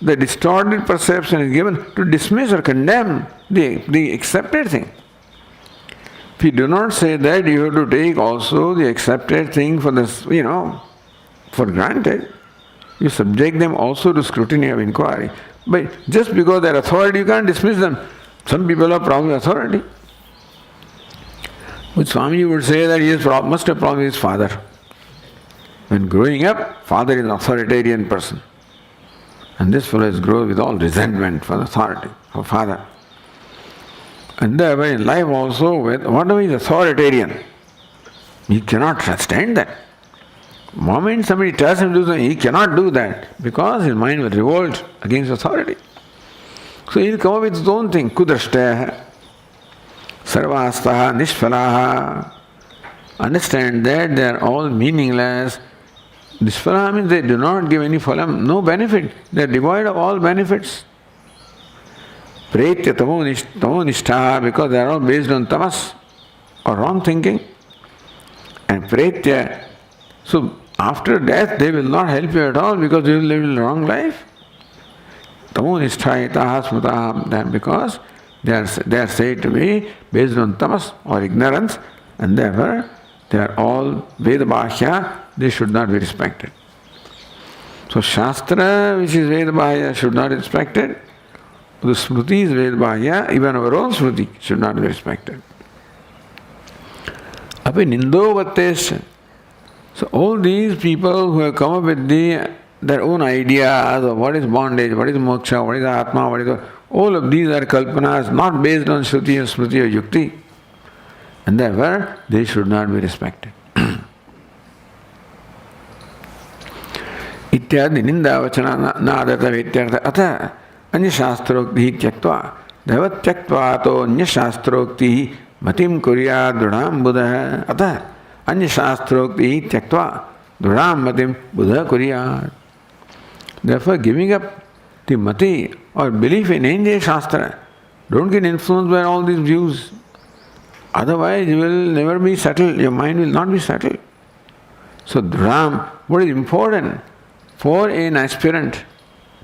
the distorted perception is given to dismiss or condemn the accepted thing. If you do not say that, you have to take also the accepted thing for this, for granted. You subject them also to scrutiny of inquiry. But just because they are authority, you can't dismiss them. Some people have problem with authority. But Swami would say that he must have problem with his father. When growing up, father is an authoritarian person. And this fellow is grown with all resentment for the authority of father. And therefore in life also, whatever is authoritarian, he cannot stand that. The moment somebody tells him to do something, he cannot do that because his mind will revolt against authority. So he'll come up with his own thing. Kudrashtaya, sarvastaha, nishphalaha. Understand that they are all meaningless. Nishphalaha means they do not give any phalam, no benefit. They are devoid of all benefits. Pretya tamo nishtha, because they are all based on tamas or wrong thinking. And pretya, so after death they will not help you at all because you will live a wrong life. Tamo nishtha itaha smutaha, because they are said to be based on tamas or ignorance, and therefore they are all Vedabhashya, they should not be respected. So Shastra, which is Vedabhashya, should not be respected. The Smriti is Vedabhashya, even our own Smriti should not be respected. Api Nindo Vattesya. So all these people who have come up with their own ideas of what is bondage, what is moksha, what is Atma, all of these are kalpanas not based on Shruti or Smriti or Yukti. And therefore, they should not be respected. Ityadi nindavachana nadata vityartha atha anya shastrokti tyaktva dhavat tyaktvato anya shastrokti matim kuryad dhrudham buddha atha anya shastrokti tyaktva dhrudham matim buddha kuryad. Therefore, giving up the mati or belief in any shastra, don't get influenced by all these views. Otherwise, you will never be settled, your mind will not be settled. So, dhrudham, what is important for an aspirant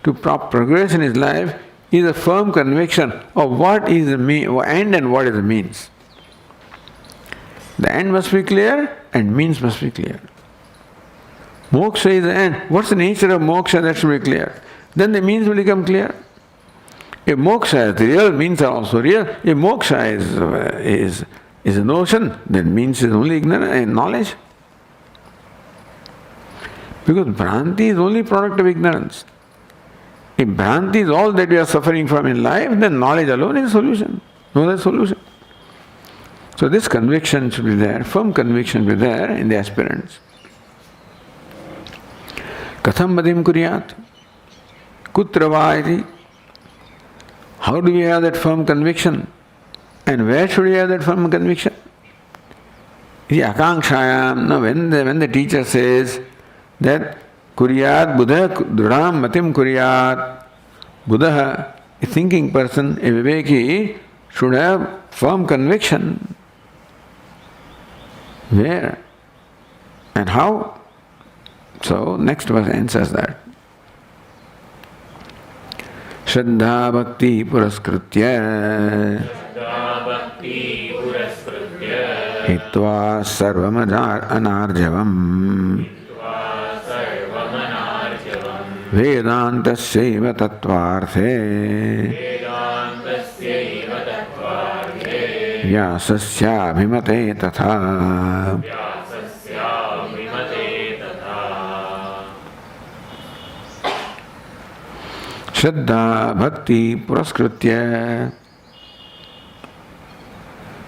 to progress in his life is a firm conviction of what is the end and what is the means. The end must be clear and means must be clear. Moksha is the end. What's the nature of moksha? That should be clear. Then the means will become clear. If moksha is real, means are also real. If moksha is a notion, then means is only ignorance and knowledge. Because Bhranti is only product of ignorance. If Bhranti is all that we are suffering from in life, then knowledge alone is a solution. No other solution. So this conviction should be there, firm conviction should be there in the aspirants. Katham madim kuryat? Kutra va iti? How do we have that firm conviction? And where should we have that firm conviction? The akankshayam, no, when the teacher says that kuryat buddha dhrudham matim kuryat, Buddha, a thinking person, a viveki, should have firm conviction. Where and how? So next verse answers that. Shraddha bhakti puraskritya hitva sarvam anarjavam vedantasyaiva tattvarthe vyasasya tatha. Shraddha bhakti puraskritya.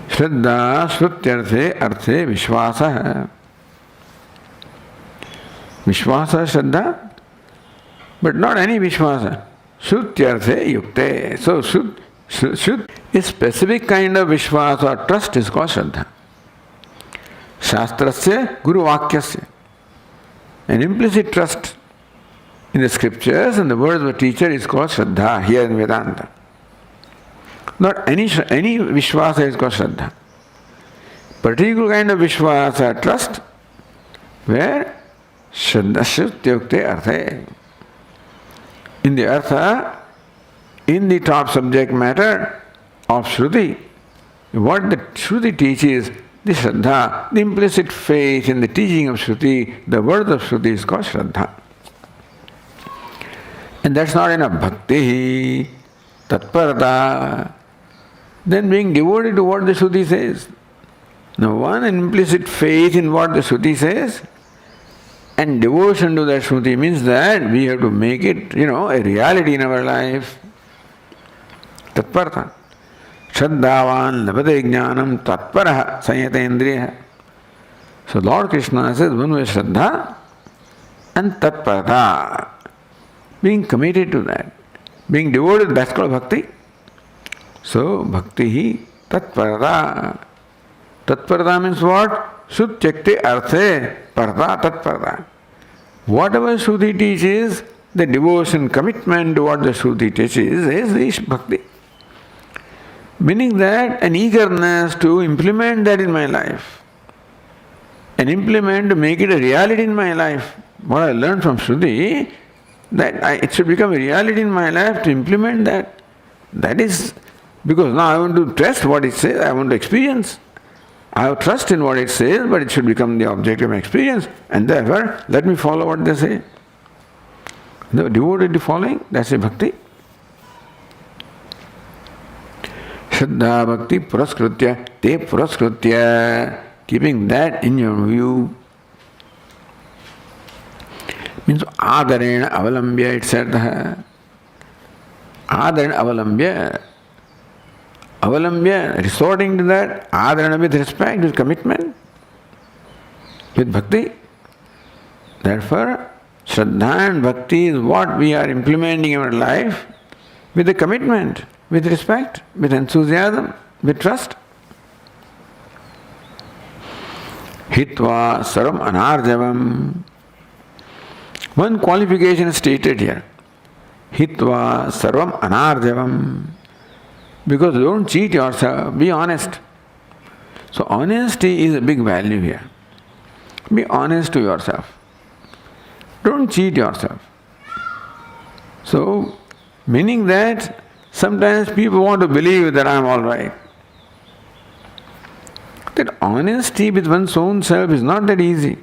Shraddha shrutyarthe arthe vishvasa. Vishvasa Shraddha, but not any vishvasa. Shrutyarthe yukte. So Shrut, a specific kind of vishvasa or trust is called Shraddha. Shastrasya Guru Vakyasya. An implicit trust in the scriptures and the words of a teacher is called Shraddha here in Vedanta. Not any Vishvasa is called Shraddha. Particular kind of Vishvasa, trust, where Shraddha Shrutyukte Arthe. In the Artha, in the top subject matter of Shruti, what the Shruti teaches, the Shraddha, the implicit faith in the teaching of Shruti, the word of Shruti is called Shraddha. And that's not enough. Bhakti, Tatparata, then being devoted to what the Shruti says. Now, one implicit faith in what the Shruti says, and devotion to that Shruti means that we have to make it, a reality in our life. Tatparata. Shraddhavan labhate jnanam tatparaha sanyatendriya. So Lord Krishna says one way Shraddha and Tatparata. Being committed to that. Being devoted, that's called Bhakti. So Bhakti Tatparata. Tatparata means what? Shrutyakte arthe parata tatparata. Whatever Shruti teaches, the devotion, commitment to what the Shruti teaches is the Bhakti. Meaning that an eagerness to implement that in my life. And implement to make it a reality in my life. What I learned from Shruti, that it should become a reality in my life to implement that. That is because now I want to test what it says, I want to experience. I have trust in what it says, but it should become the object of my experience, and therefore let me follow what they say. They were devoted to following, that's a bhakti. Shraddha bhakti puraskritya, te puraskritya, keeping that in your view. Means adarena avalambya, etc. Adarena avalambya. Avalambya, resorting to that, adharana with respect, with commitment, with bhakti. Therefore, Shraddha and Bhakti is what we are implementing in our life with a commitment, with respect, with enthusiasm, with trust. Hitva saram anarjavam. One qualification is stated here. Hitva sarvam anarjavam. Because don't cheat yourself, be honest. So honesty is a big value here. Be honest to yourself. Don't cheat yourself. So, meaning that sometimes people want to believe that I am all right. That honesty with one's own self is not that easy.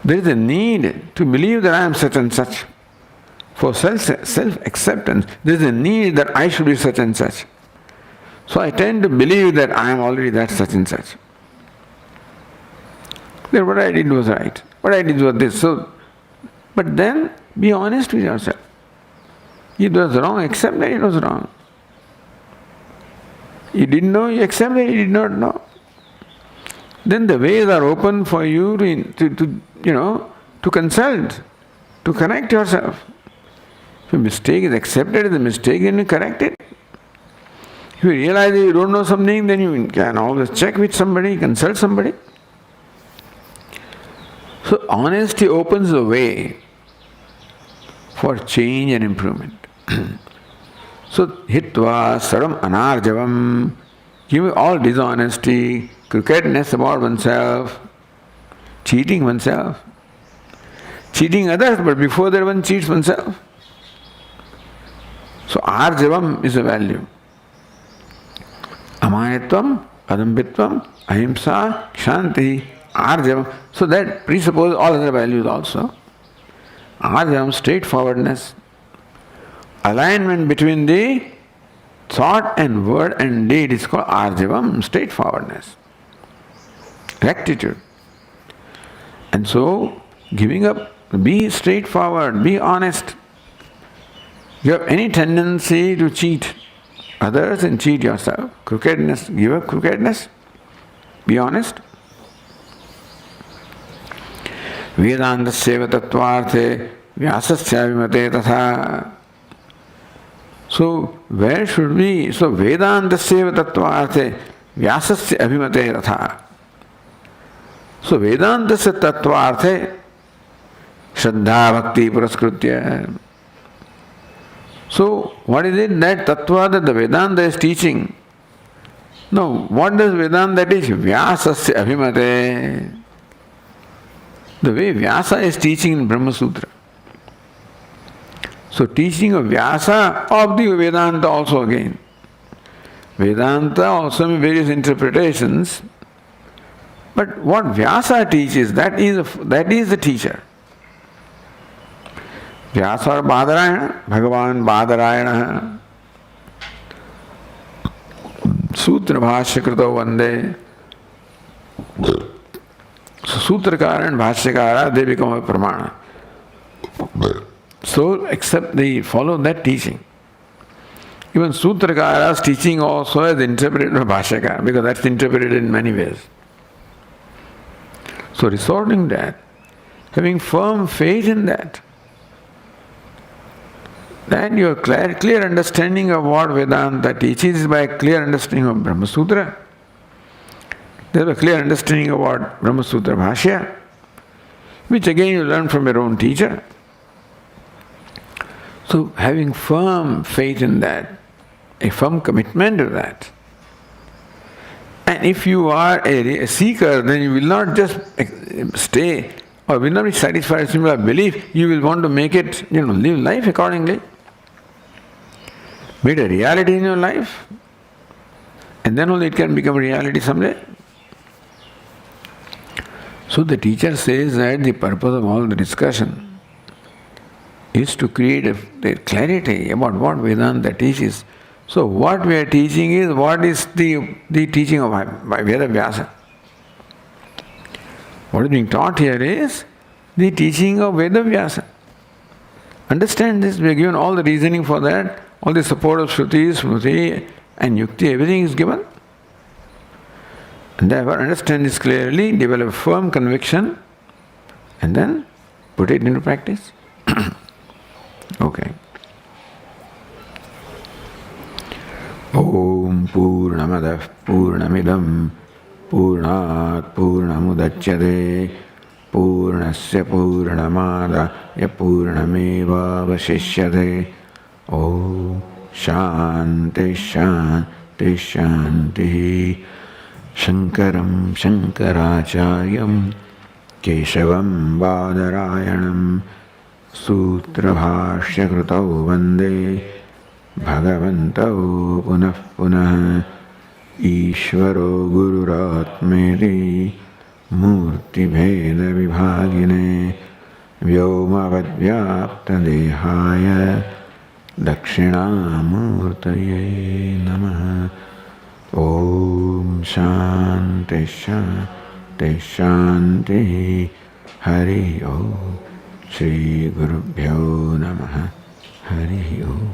There is a need to believe that I am such and such. For self-acceptance, there is a need that I should be such and such. So I tend to believe that I am already that such and such. Then what I did was right. What I did was this. So, but then be honest with yourself. It was wrong, accept that it was wrong. You didn't know, you accept that you did not know. Then the ways are open for you to consult, to correct yourself. If a mistake is accepted as a mistake, then you correct it. If you realize that you don't know something, then you can always check with somebody, consult somebody. So honesty opens the way for change and improvement. So hitva saram anarjavam, give all dishonesty, crookedness about oneself, cheating oneself, cheating others, but before that one cheats oneself. So arjavam is a value. Amanitvam, adambitvam, ahimsa, shanti, arjavam. So that presupposes all other values also. Arjavam, straightforwardness. Alignment between the thought and word and deed is called arjavam, straightforwardness. Rectitude. And so, giving up, be straightforward, be honest. You have any tendency to cheat others and cheat yourself. Crookedness, give up crookedness. Be honest. Vedanta-seva tattvarthe vyasasya vimate tatha. So, where should we? So, Vedanta-seva tattvarthe vyasasya abhimate tatha. So, Vedanta-seva tattvarthe Shraddha Bhakti Puraskritya. So, what is it that tattva that the Vedanta is teaching? No, what does Vedanta teach? Vyasasya abhimate. The way Vyasa is teaching in Brahma Sutra. So teaching of Vyasa of the Vedanta also again. Vedanta also have various interpretations, but what Vyasa teaches, that is the teacher. Vyasa or Badarayana, Bhagavan Badarayana, Sutra Bhashya Krito Vande. So Sutrakara and Bhashyakara, they become a Pramana. So except they follow that teaching. Even Sutrakara's teaching also is interpreted by Bhashyakara, because that's interpreted in many ways. So resorting that, having firm faith in that, then your clear understanding of what Vedanta teaches is by a clear understanding of Brahma Sutra. There is a clear understanding of what Brahma Sutra Bhashya, which again you learn from your own teacher. So having firm faith in that, a firm commitment to that. And if you are a seeker, then you will not just stay or will not be satisfied simply with belief. You will want to make it, live life accordingly. Make it a reality in your life. And then only it can become a reality someday. So the teacher says that the purpose of all the discussion is to create a clarity about what Vedanta teaches. So what we are teaching is, what is the teaching of Veda Vyasa. What is being taught here is the teaching of Veda Vyasa. Understand this, we are given all the reasoning for that, all the support of Shruti, Smriti and Yukti, everything is given. And therefore understand this clearly, develop firm conviction and then put it into practice. Okay. Om Purnamadah Purnamidam Purnat Purnamudachyate Purnasya Purnamadaya Purnameva Vasishyate. Om Shanti Shanti Shanti. Shankaram Shankaracharyam Keshavam Badarayanam Sutra Bhashya Krutau Vande Bhagavantau Punah Punah Ishvaro Gururatmeri Murti Bheda Vibhagine Vyomavad Vyapta Dehaya Dakshinamurtaye Namaha. Om Shanti Shanti Shanti. Hari Om. Shri Gurubhyo Namaha. Hari Om.